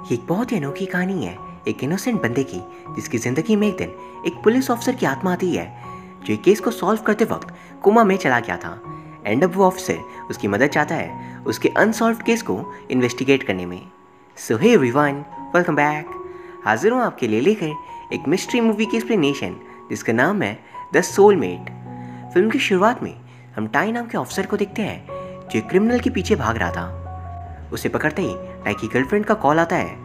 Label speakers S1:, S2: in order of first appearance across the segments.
S1: ये एक बहुत ही अनोखी कहानी है एक इनोसेंट बंदे की, जिसकी ज़िंदगी में एक दिन एक पुलिस ऑफिसर की आत्मा आती है जो एक केस को सॉल्व करते वक्त कोमा में चला गया था। एंड अब वो ऑफिसर उसकी मदद चाहता है उसके अनसॉल्व्ड केस को इन्वेस्टिगेट करने में। सो हे एवरीवन, वेलकम बैक। हाजिर हूँ आपके लिए लेकर एक मिस्ट्री मूवी की एक्सप्लेनेशन जिसका नाम है द सोलमेट। फिल्म की शुरुआत में हम टाई नाम के ऑफिसर को देखते हैं जो एक क्रिमिनल के पीछे भाग रहा था। उसे पकड़ते ही टाई की गर्लफ्रेंड का कॉल आता है।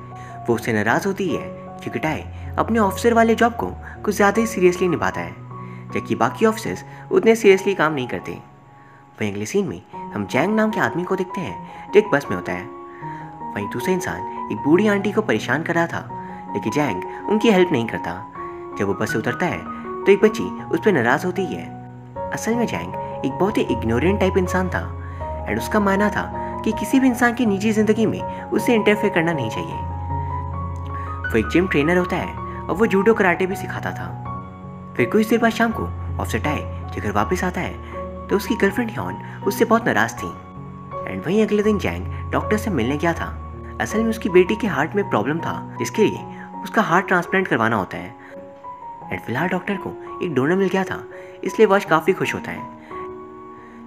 S1: वो उससे नाराज़ होती है क्योंकि टाई अपने ऑफिसर वाले जॉब को कुछ ज़्यादा ही सीरियसली निभाता है, जबकि बाकी ऑफिसर्स उतने सीरियसली काम नहीं करते। वहीं अगले सीन में हम जैंग नाम के आदमी को देखते हैं जो एक बस में होता है। वहीं दूसरा इंसान एक बूढ़ी आंटी को परेशान कर रहा था, लेकिन जैंग उनकी हेल्प नहीं करता। जब वो बस से उतरता है तो एक बच्ची उस पर नाराज़ होती है। असल में जैंग एक बहुत ही इग्नोरेंट टाइप इंसान था एंड उसका मानना था कि किसी भी इंसान की निजी ज़िंदगी में उससे इंटरफेयर करना नहीं चाहिए। वो एक जिम ट्रेनर होता है और वो जूडो कराटे भी सिखाता था। फिर कुछ देर बाद शाम को ऑफिसर टाई जब घर वापस आता है तो उसकी गर्लफ्रेंड यॉन उससे बहुत नाराज़ थी। एंड वहीं अगले दिन जैंग डॉक्टर से मिलने गया था। असल में उसकी बेटी के हार्ट में प्रॉब्लम था, जिसके लिए उसका हार्ट ट्रांसप्लांट करवाना होता है। एंड फिलहाल डॉक्टर को एक डोनर मिल गया था, इसलिए वह काफ़ी खुश होता है।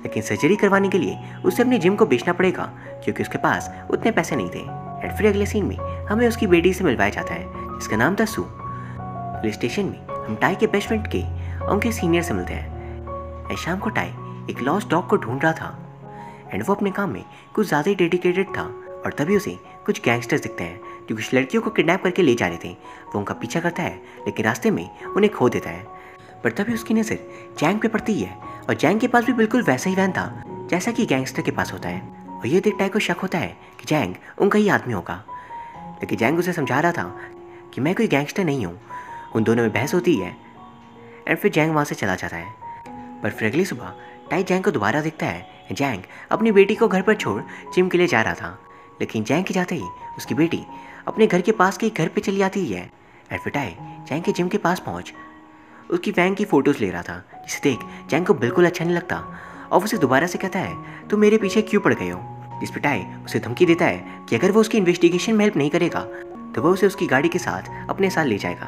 S1: लेकिन सर्जरी करवाने के लिए उसे अपनी जिम को बेचना पड़ेगा क्योंकि उसके पास उतने पैसे नहीं थे। एंड फिर अगले सीन में हमें उसकी बेटी से मिलवाया जाता है जिसका नाम था सू। पुलिस स्टेशन में हम टाई के बेस्ट फ्रेंड के और उनके सीनियर से मिलते हैं। एंड शाम को टाई एक लॉस्ट डॉग को ढूंढ रहा था एंड वो अपने काम में कुछ ज़्यादा ही डेडिकेटेड था। और तभी उसे कुछ गैंगस्टर्स दिखते हैं जो कुछ लड़कियों को किडनैप करके ले जा रहे थे। वो उनका पीछा करता है लेकिन रास्ते में उन्हें खो देता है। पर तभी उसकी नज़र जैंग पे पड़ती है और जैंग के पास भी बिल्कुल वैसा ही वैन था जैसा कि गैंगस्टर के पास होता है। और ये देख टाई को शक होता है कि जैंग उनका ही आदमी होगा, लेकिन जैंग उसे समझा रहा था कि मैं कोई गैंगस्टर नहीं हूँ। उन दोनों में बहस होती है एंड फिर जैंग वहाँ से चला जाता है। पर फिर अगली सुबह टाई जैंग को दोबारा देखता है। जैंग अपनी बेटी को घर पर छोड़ जिम के लिए जा रहा था, लेकिन जैंग के जाते ही उसकी बेटी अपने घर के पास के घर पे चली आती है। एंड फिर टाई जैंग के जिम के पास पहुँच उसकी वैन की फ़ोटोज़ ले रहा था, जिसे देख जैंग को बिल्कुल अच्छा नहीं लगता और उसे दोबारा से कहता है तुम मेरे पीछे क्यों पड़ गए हो। जिस पर टाई उसे धमकी देता है कि अगर वो उसकी इन्वेस्टिगेशन में हेल्प नहीं करेगा तो वो उसे उसकी गाड़ी के साथ अपने साथ ले जाएगा।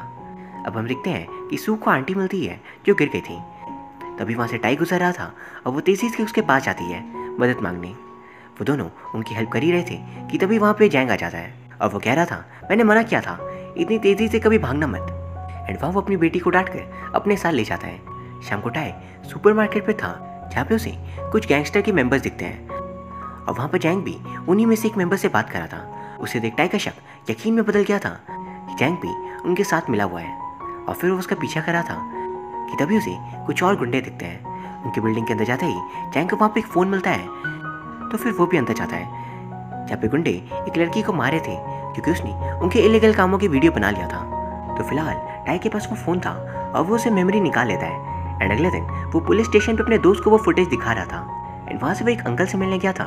S1: अब हम देखते हैं कि सू को आंटी मिलती है जो गिर गई थी। तभी वहाँ से टाई गुजर रहा था और वो तेज़ी से उसके पास जाती है मदद मांगने। वो दोनों उनकी हेल्प कर ही रहे थे कि तभी वहाँ पे जैंग आ जाता है और वो कह रहा था मैंने मना किया था, इतनी तेज़ी से कभी भागना मत। एंड वहाँ वो अपनी बेटी को डांट कर अपने साथ ले जाता है। शाम को टाई सुपरमार्केट पे था जहाँ पे उसे कुछ गैंगस्टर के मेंबर्स दिखते हैं और वहाँ पर जैंग भी उन्हीं में से एक मेंबर से बात कर रहा था। उसे देख टाई का शक यकीन में बदल गया था कि जैंग भी उनके साथ मिला हुआ है। और फिर वो उसका पीछा कर रहा था कि तभी उसे कुछ और गुंडे दिखते हैं। उनकी बिल्डिंग के अंदर जाते ही जैंग को वहाँ पे एक फ़ोन मिलता है, तो फिर वो भी अंदर जाता है जहाँ पे गुंडे एक लड़की को मारे थे क्योंकि उसने उनके इलीगल कामों की वीडियो बना लिया था। तो फिलहाल टाई के पास वो फ़ोन था और वो उसे मेमोरी निकाल लेता है। एंड अगले दिन वो पुलिस स्टेशन पे अपने दोस्त को वो फुटेज दिखा रहा था। एंड वहाँ से वो एक अंकल से मिलने गया था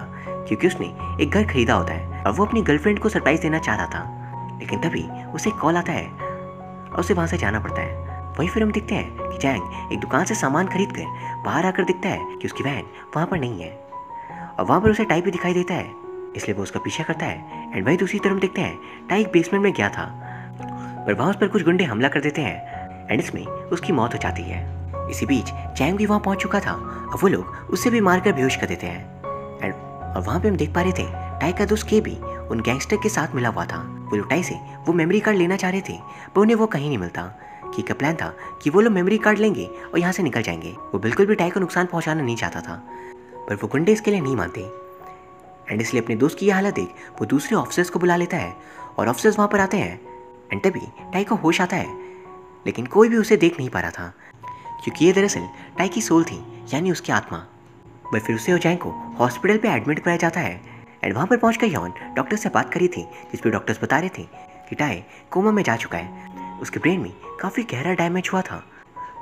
S1: क्योंकि उसने एक घर खरीदा होता है और वो अपनी गर्लफ्रेंड को सरप्राइज देना चाह रहा था। लेकिन तभी उसे कॉल आता है और उसे वहाँ से जाना पड़ता है। वहीं फिर हम देखते हैं कि जैंग एक दुकान से सामान खरीद कर बाहर आकर दिखता है कि उसकी वैन वहाँ पर नहीं है और वहाँ पर उसे टाई भी दिखाई देता है, इसलिए वो उसका पीछा करता है। एंड वहीं दूसरी तरफ देखते हैं टाई एक बेसमेंट में गया था पर वहाँ उस पर कुछ गुंडे हमला कर देते हैं एंड इसमें उसकी मौत हो जाती है। इसी बीच जैंग भी वहाँ पहुँच चुका था और वो लोग उससे भी मारकर बेहोश कर देते हैं। एंड और वहाँ पे हम देख पा रहे थे टाई का दोस्त के भी उन गैंगस्टर के साथ मिला हुआ था। वो लोग टाई से वो मेमोरी कार्ड लेना चाह रहे थे पर उन्हें वो कहीं नहीं मिलता। की का प्लान था कि वो लोग मेमोरी कार्ड लेंगे और यहाँ से निकल जाएंगे। वो बिल्कुल भी टाई को नुकसान पहुँचाना नहीं चाहता था, पर वो गुंडे इसके लिए नहीं मानते। एंड इसलिए अपने दोस्त की यह हालत देख वो दूसरे ऑफिसर्स को बुला लेता है और ऑफिसर्स वहाँ पर आते हैं। एंड तभी टाई को होश आता है, लेकिन कोई भी उसे देख नहीं पा रहा था क्योंकि ये दरअसल टाई की सोल थी, यानी उसकी आत्मा। पर फिर उसे और जैंग को हॉस्पिटल पे एडमिट कराया जाता है। एंड वहाँ पर पहुँचकर यॉन डॉक्टर से बात करी थी जिस पर डॉक्टर्स बता रहे थे कि टाई कोमा में जा चुका है। उसके ब्रेन में काफ़ी गहरा डैमेज हुआ था,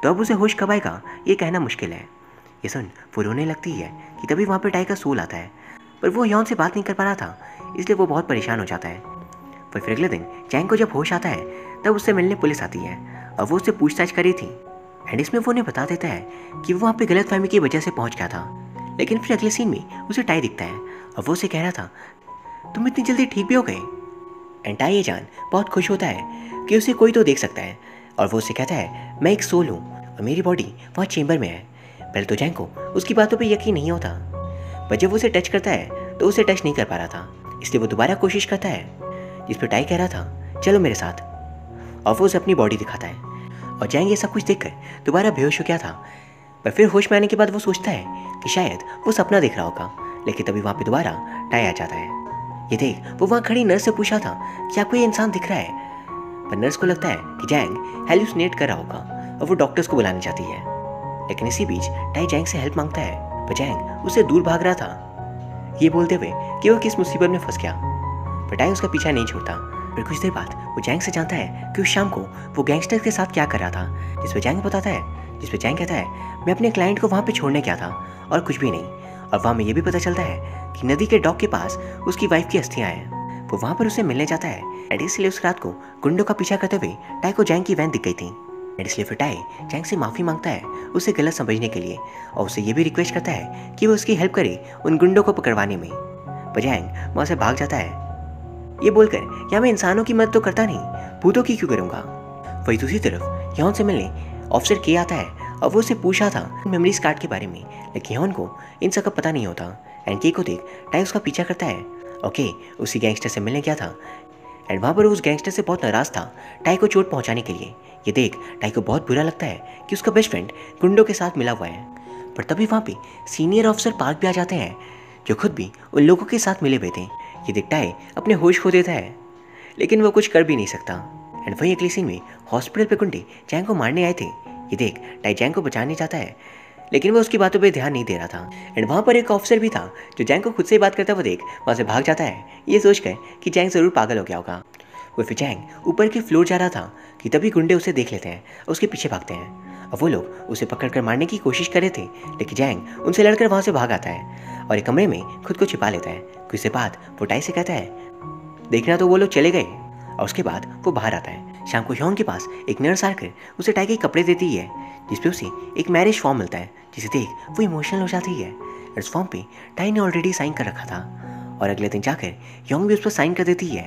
S1: तो अब उसे होश कब आएगा ये कहना मुश्किल है। ये सुन वो रोने लगती है कि तभी वहाँ पर टाई का सोल आता है, पर वो यॉन से बात नहीं कर पा रहा था, इसलिए वो बहुत परेशान हो जाता है। पर फिर अगले दिन जैंग को जब होश आता है तब उससे मिलने पुलिस आती है और वो उससे पूछताछ कर रही थी। एंड इसमें वो उन्हें बता देता है कि वो वहाँ पे गलतफहमी की वजह से पहुँच गया था। लेकिन फिर अगले सीन में उसे टाई दिखता है और वो उसे कह रहा था तुम इतनी जल्दी ठीक भी हो गए। एंड टाई ये जान बहुत खुश होता है कि उसे कोई तो देख सकता है और वो उसे कहता है मैं एक सोल हूँ और मेरी बॉडी वहाँ चेंबर में है। पहले तो जैंग को उसकी बातों पे यकीन नहीं होता, पर जब वो उसे टच करता है तो उसे टच नहीं कर पा रहा था, इसलिए वो दोबारा कोशिश करता है, जिस पर टाई कह रहा था चलो मेरे साथ, और वो उसे अपनी बॉडी दिखाता है। और जैंग ये सब कुछ देखकर दोबारा बेहोश हो गया था, पर फिर होश में आने के बाद वो सोचता है कि शायद वो सपना देख रहा होगा, लेकिन तभी वहाँ पे दोबारा टाई आ जाता है। ये देख वो वहाँ खड़ी नर्स से पूछा था क्या कोई इंसान दिख रहा है, पर नर्स को लगता है कि जैंग हेलुसिनेट कर रहा होगा और वो डॉक्टर्स को बुलाने जाती है। लेकिन इसी बीच टाई जैंग से हेल्प मांगता है, पर जैंग उससे दूर भाग रहा था, ये बोलते हुए कि वो किस मुसीबत में फंस गया। पर टाई उसका पीछा नहीं छोड़ता। फिर कुछ देर बाद वो जैंग से जानता है कि उस शाम को वो गैंगस्टर के साथ क्या कर रहा था, जिस पर जैंग कहता है मैं अपने क्लाइंट को वहाँ पे छोड़ने गया था और कुछ भी नहीं। और वहाँ में ये भी पता चलता है कि नदी के डॉक के पास उसकी वाइफ की अस्थियाँ हैं। वो वहाँ पर उसे मिलने जाता है एंड इसलिए उस रात को गुंडों का पीछा करते हुए टाई को जैंग की वैन दिख गई थी एंड इसलिए फिर टाई जैंग से माफ़ी मांगता है उसे गलत समझने के लिए, और उसे ये भी रिक्वेस्ट करता है कि वो उसकी हेल्प करे उन गुंडों को पकड़वाने में। पर जैंग वहाँ से भाग जाता है, ये बोलकर या मैं इंसानों की मदद तो करता नहीं, भूतों की क्यों करूँगा। वही दूसरी तरफ यॉन से मिलने ऑफिसर के आता है और वो उसे पूछा था मेमोरीज कार्ड के बारे में, लेकिन यॉन को इन सब का पता नहीं होता। एंड के को देख टाई उसका पीछा करता है। ओके उसी गैंगस्टर से मिलने गया था एंड वहाँ पर उस गैंगस्टर से बहुत नाराज था टाई को चोट पहुँचाने के लिए। ये देख टाई को बहुत बुरा लगता है कि उसका बेस्ट फ्रेंड गुंडों के साथ मिला हुआ है। पर तभी वहाँ पे सीनियर ऑफिसर पार्क भी आ जाते हैं, जो खुद भी उन लोगों के साथ मिले हुए थे। ये देख टाई अपने होश खो देता है, लेकिन वो कुछ कर भी नहीं सकता। एंड वही अगली सीन में हॉस्पिटल पे गुंडे जैंग को मारने आए थे। ये देख टाई जैंग को बचाने जाता है, लेकिन वो उसकी बातों पे ध्यान नहीं दे रहा था। एंड वहाँ पर एक ऑफिसर भी था जो जैंग को खुद से बात करता हुआ देख वहाँ से भाग जाता है, ये सोचकर कि जैंग ज़रूर पागल हो गया होगा। वो फिर जैंग ऊपर की फ्लोर जा रहा था कि तभी गुंडे उसे देख लेते हैं और उसके पीछे भागते हैं। और वो लोग उसे पकड़कर मारने की कोशिश कर रहे थे, लेकिन जैंग उनसे लड़कर वहाँ से भाग आता है और एक कमरे में खुद को छिपा लेता है। कुछ देर बाद वो टाई से कहता है देखना तो वो लोग चले गए, और उसके बाद वो बाहर आता है। शाम को ह्योन के पास एक नर्स आकर उसे टाई के कपड़े देती है, जिसपे उसे एक मैरिज फॉर्म मिलता है, जिसे देख वो इमोशनल हो जाती है। इस फॉर्म पे टाई ने ऑलरेडी साइन कर रखा था और अगले दिन जाकर योंग भी उस पर साइन कर देती है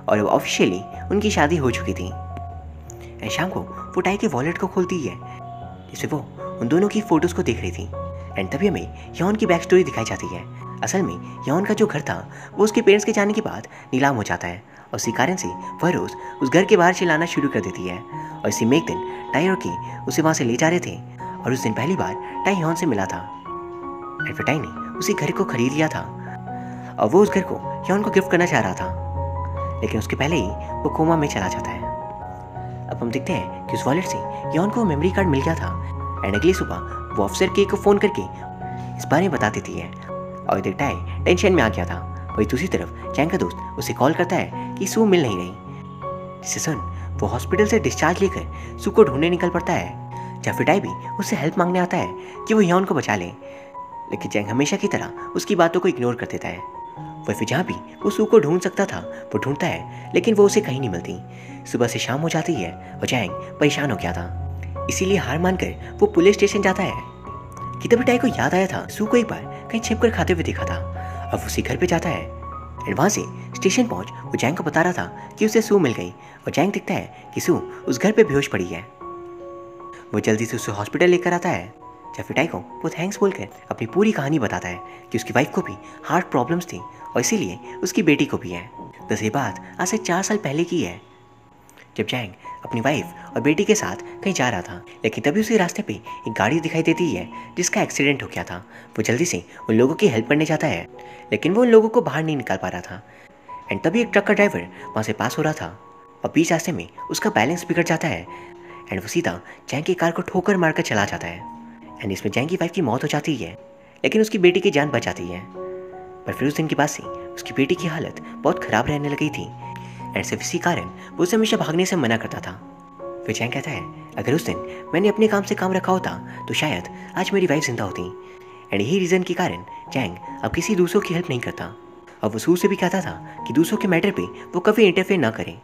S1: और अब ऑफिशियली उनकी शादी हो चुकी थी। एंड शाम को वो टाई के वॉलेट को खोलती है, जिससे वो उन दोनों की फोटोज को देख रही थी। एंड तभी हमें यॉन की बैक स्टोरी दिखाई जाती है। असल में यॉन का जो घर था वो उसके पेरेंट्स के जाने के बाद नीलाम हो जाता है और इसी कारण से वह रोज़ उस घर के बाहर चिल्लाना शुरू कर देती है। और इसी में एक दिन टाई और की उसे वहाँ से ले जा रहे थे और उस दिन पहली बार टाई यॉन से मिला था। एंड फिर टाई ने उसी घर को खरीद लिया था और वो उस घर को यॉन को गिफ्ट करना चाह रहा था, लेकिन उसके पहले ही वो कोमा में चला जाता है। अब हम देखते हैं कि उस वॉलेट से यॉन को मेमोरी कार्ड मिल गया था। एंड अगली सुबह वो ऑफिसर के को फ़ोन करके इस बारे में बता देती है और इधर टाई टेंशन में आ गया था। वही दूसरी तरफ जैंग का दोस्त उसे कॉल करता है कि सू मिल नहीं रही, जिससे सुन वो हॉस्पिटल से डिस्चार्ज लेकर सू को ढूंढने निकल पड़ता है। जहाँ फिर टाई भी उससे हेल्प मांगने आता है कि वो यॉन को बचा ले, लेकिन जैंग हमेशा की तरह उसकी बातों को इग्नोर कर देता है। वह फिर जहाँ भी वो सू को ढूंढ सकता था वो ढूंढता है, लेकिन वो उसे कहीं नहीं मिलती। सुबह से शाम हो जाती है और जैंग परेशान हो गया था, इसीलिए हार मानकर वो पुलिस स्टेशन जाता है कि तभी टाई को याद आया था सू को एक बार कहीं छिपकर खाते हुए देखा था। अब उसी घर पे जाता है एंड वहाँ से स्टेशन पहुँच वो जैंग को बता रहा था कि उसे सू मिल गई और जैंग दिखता है कि सू उस घर पे बेहोश पड़ी है। वो जल्दी से उसे हॉस्पिटल लेकर आता है, जहाँ फिर टाई को वो थैंक्स बोलकर अपनी पूरी कहानी बताता है कि उसकी वाइफ को भी हार्ट प्रॉब्लम्स थी और इसीलिए उसकी बेटी को भी है। बस ये बात आज से 4 साल पहले की है, जब जैंग अपनी वाइफ और बेटी के साथ कहीं जा रहा था, लेकिन तभी उसे रास्ते पे एक गाड़ी दिखाई देती है जिसका एक्सीडेंट हो गया था। वो जल्दी से उन लोगों की हेल्प करने जाता है, लेकिन वो उन लोगों को बाहर नहीं निकाल पा रहा था। एंड तभी एक ट्रक का ड्राइवर वहाँ से पास हो रहा था और बीच रास्ते में उसका बैलेंस बिगड़ जाता है एंड वो सीधा जैंग की कार को ठोकर मारकर चला जाता है। एंड इसमें जैंग की वाइफ की मौत हो जाती है, लेकिन उसकी बेटी की जान बच जाती है। पर फिर उस दिन के बाद से उसकी बेटी की हालत बहुत ख़राब रहने लगी थी एंड सिर्फ इसी कारण वो उसे हमेशा भागने से मना करता था। फिर जैंग कहता है अगर उस दिन मैंने अपने काम से काम रखा होता तो शायद आज मेरी वाइफ जिंदा होती। एंड यही रीज़न के कारण जैंग अब किसी दूसरों की हेल्प नहीं करता और वो सू से भी कहता था कि दूसरों के मैटर पे वो कभी इंटरफेयर ना करें।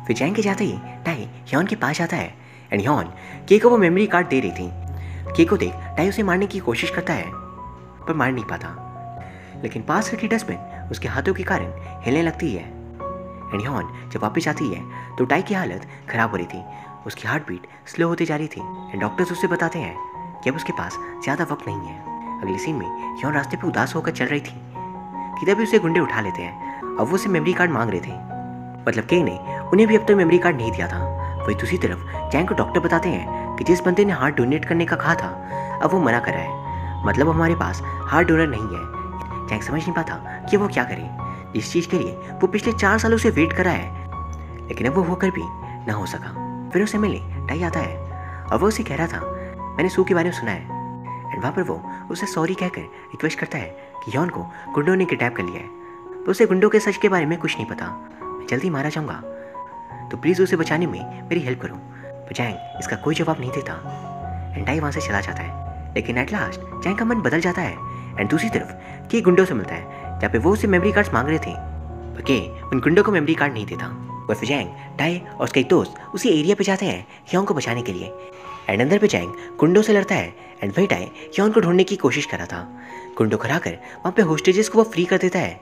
S1: फिर जैंग के जाते ही टाई ह्योन के पास जाता है एंड ह्योन के को वो मेमोरी कार्ड दे रही थी। के को देख टाई उसे मारने की कोशिश करता है पर मार नहीं पाता, लेकिन पास रखी डस्टबिन उसके हाथों के कारण हिलने लगती है। एंड ह्योन जब वापस आती है तो टाई की हालत खराब हो रही थी, उसकी हार्ट बीट स्लो होती जा रही थी एंड डॉक्टर्स उसे बताते हैं कि अब उसके पास ज़्यादा वक्त नहीं है। अगले सीन में ह्योन रास्ते पे उदास होकर चल रही थी कि तभी उसे गुंडे उठा लेते हैं। अब वो उसे मेमोरी कार्ड मांग रहे थे, मतलब के ने उन्हें भी अब तक मेमोरी कार्ड नहीं दिया था। वही दूसरी तरफ जैंग को डॉक्टर बताते हैं कि जिस बंदे ने हार्ट डोनेट करने का कहा था अब वो मना कर रहा है, मतलब हमारे पास हार्ट डोनर नहीं है। जैंग समझ नहीं पाता कि वो क्या करे, इस चीज़ के लिए वो पिछले 4 सालों से वेट कर रहा है, लेकिन अब वो होकर भी ना हो सका। फिर उसे मिले टाई आता है और वो उसे कह रहा था मैंने सू के बारे में सुना है एंड वहाँ पर वो उसे सॉरी कहकर रिक्वेस्ट करता है कि ह्योन को गुंडों ने किडनैप कर लिया है। तो उसे गुंडों के सच के बारे में कुछ नहीं पता, मैं जल्दी मारा जाऊँगा, तो प्लीज़ उसे बचाने में मेरी हेल्प करो। पर जैंग इसका कोई जवाब नहीं देता एंड टाई वहाँ से चला जाता है। लेकिन एट लास्ट जैंग का मन बदल जाता है एंड दूसरी तरफ के गुंडों से मिलता है जहाँ पे वो उसे मेमोरी कार्ड्स मांग रहे थे, पर के उन गुंडों को मेमोरी कार्ड नहीं देता। वह फिर जैंग टाई और उसके एक दोस्त उसी एरिया पे जाते हैं ह्योन को बचाने के लिए एंड अंदर पे जैंग गुंडों से लड़ता है एंड वही टाई ह्योन को ढूंढने की कोशिश कर रहा था। गुंडों को हराकर वहाँ पे होस्टेजेस को वो फ्री कर देता है।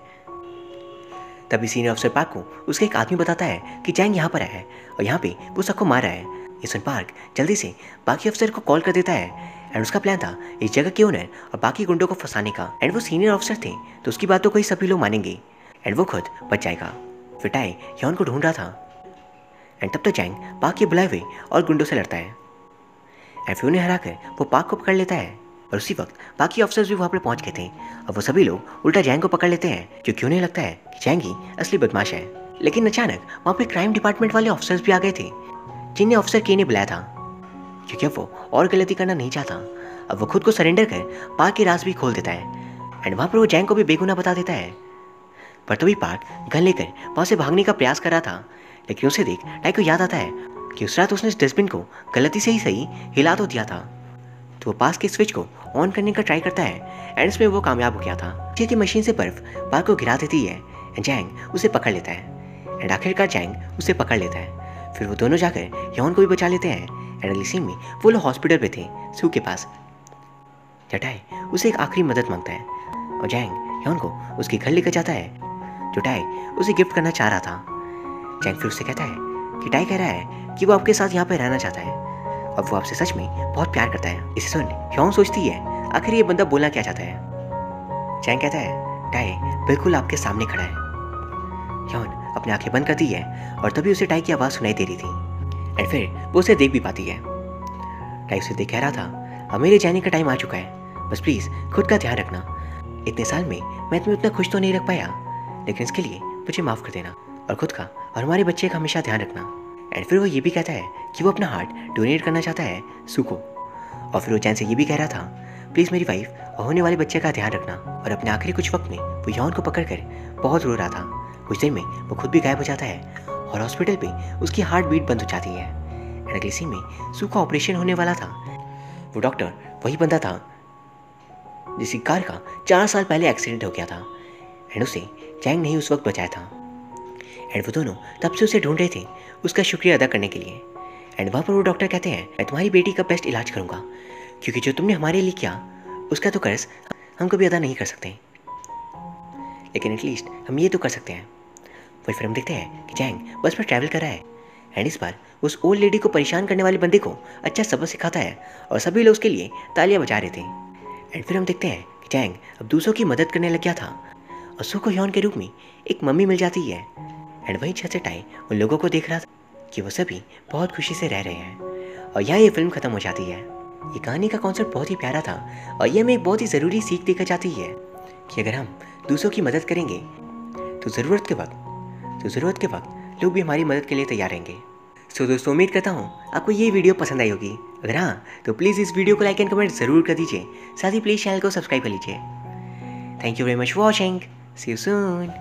S1: तभी सीनियर अफसर पार्क को उसका एक आदमी बताता है कि जैंग यहाँ पर है और यहाँ पे वो सबको मार रहा है। ये सुन पार्क जल्दी से बाकी अफसर को कॉल कर देता है एंड उसका प्लान था इस जगह के ओनर और बाकी गुंडों को फंसाने का एंड वो सीनियर अफसर थे तो उसकी बात तो कोई सभी लोग मानेंगे एंड वो खुद बच जाएगा। फिर टाई ह्योन को ढूंढ रहा था एंड तब तक जैंग पार्क के बुलाए हुए और गुंडों से लड़ता है एंड फिर उन्हें हराकर वो पार्क को पकड़ लेता है। और उसी वक्त बाकी अफसर्स भी वहाँ पर पहुँच गए थे और वो सभी लोग उल्टा जैंग को पकड़ लेते हैं क्योंकि उन्हें लगता है कि जैंग ही असली बदमाश है। लेकिन अचानक वहाँ पे क्राइम डिपार्टमेंट वाले ऑफिसर्स भी आ गए थे जिन्हें ऑफिसर के ने बुलाया था क्योंकि अब वो और गलती करना नहीं चाहता। अब वो खुद को सरेंडर कर पार्क के राज भी खोल देता है एंड वहाँ पर वो जैंग को भी बेगुनाह बता देता है। पर तभी पार्क गन लेकर वहाँ से भागने का प्रयास कर रहा था, लेकिन उसे देख टाई को याद आता है कि उस रात उसने इस डस्टबिन को गलती से ही सही हिला तो दिया था। तो वो पास के स्विच को ऑन करने का ट्राई करता है एंड इसमें वो कामयाब हो गया था। क्योंकि मशीन से बर्फ पार्क को गिरा देती है एंड जैंग उसे पकड़ लेता है एंड आखिरकार जैंग उसे पकड़ लेता है। फिर वो दोनों जाकर ह्योन को भी बचा लेते हैं एंड अगली सीन में वो लोग हॉस्पिटल पे थे सू के पास। टाई उसे एक आखिरी मदद मांगता है और जैंग ह्योन को उसके घर लेकर जाता है जो टाई उसे गिफ्ट करना चाह रहा था। जैंग फिर उससे कहता है कि टाई कह रहा है कि वो आपके साथ यहाँ पे रहना चाहता है और वो आपसे सच में बहुत प्यार करता है। इसे सुन ह्योन सोचती है आखिर ये बंदा बोलना क्या चाहता है। जैंग कहता है टाई बिल्कुल आपके सामने खड़ा है। ह्योन अपनी आंखें बंद करती है और तभी उसे टाई की आवाज़ सुनाई दे रही थी एंड फिर वो उसे देख भी पाती है। टाई उसे देख कह रहा था अब मेरे जाने का टाइम आ चुका है, बस प्लीज़ खुद का ध्यान रखना। इतने साल में मैं तुम्हें उतना खुश तो नहीं रख पाया, लेकिन इसके लिए मुझे माफ़ कर देना और खुद का और हमारे बच्चे का हमेशा ध्यान रखना। एंड फिर वो ये भी कहता है कि वो अपना हार्ट डोनेट करना चाहता है सू को। और फिर वो जैन से ये भी कह रहा था प्लीज़ मेरी वाइफ और होने वाले बच्चे का ध्यान रखना। और अपने आखिरी कुछ वक्त में वो ह्योन को पकड़कर बहुत रो रहा था। कुछ देर में वो खुद भी गायब हो जाता है और हॉस्पिटल पे उसकी हार्ट बीट बंद हो जाती है। एंड अगले सीन में सू का ऑपरेशन होने वाला था। वो डॉक्टर वही बंदा था जिसकी कार का 4 साल पहले एक्सीडेंट हो गया था एंड उसे जैंग ने ही उस वक्त बचाया था। एंड वो दोनों तब से उसे ढूंढ रहे थे उसका शुक्रिया अदा करने के लिए। एंड वहाँ पर वो डॉक्टर कहते हैं मैं तुम्हारी बेटी का बेस्ट इलाज करूँगा क्योंकि जो तुमने हमारे लिए किया उसका तो कर्ज हम कभी अदा नहीं कर सकते, लेकिन एटलीस्ट हम ये तो कर सकते हैं। वही फिर हम देखते हैं कि जैंग बस में ट्रैवल कर रहा है एंड इस बार उस ओल्ड लेडी को परेशान करने वाले बंदे को अच्छा सबक सिखाता है और सभी लोग उसके लिए तालियां बजा रहे थे। एंड फिर हम देखते हैं कि जैंग अब दूसरों की मदद करने लग गया था और सू को ह्योन के रूप में एक मम्मी मिल जाती है। एंड वही छत से टाई उन लोगों को देख रहा था कि वो सभी बहुत खुशी से रह रहे हैं और यहाँ ये फिल्म खत्म हो जाती है। ये कहानी का कॉन्सेप्ट बहुत ही प्यारा था और ये हमें एक बहुत ही ज़रूरी सीख देकर जाती है कि अगर हम दूसरों की मदद करेंगे तो ज़रूरत के वक्त लोग भी हमारी मदद के लिए तैयार रहेंगे। सो दोस्तों उम्मीद करता हूँ आपको ये वीडियो पसंद आई होगी। अगर हाँ तो प्लीज़ इस वीडियो को लाइक एंड कमेंट ज़रूर कर दीजिए, साथ ही प्लीज़ चैनल को सब्सक्राइब कर लीजिए। Thank you very much for watching, see you soon.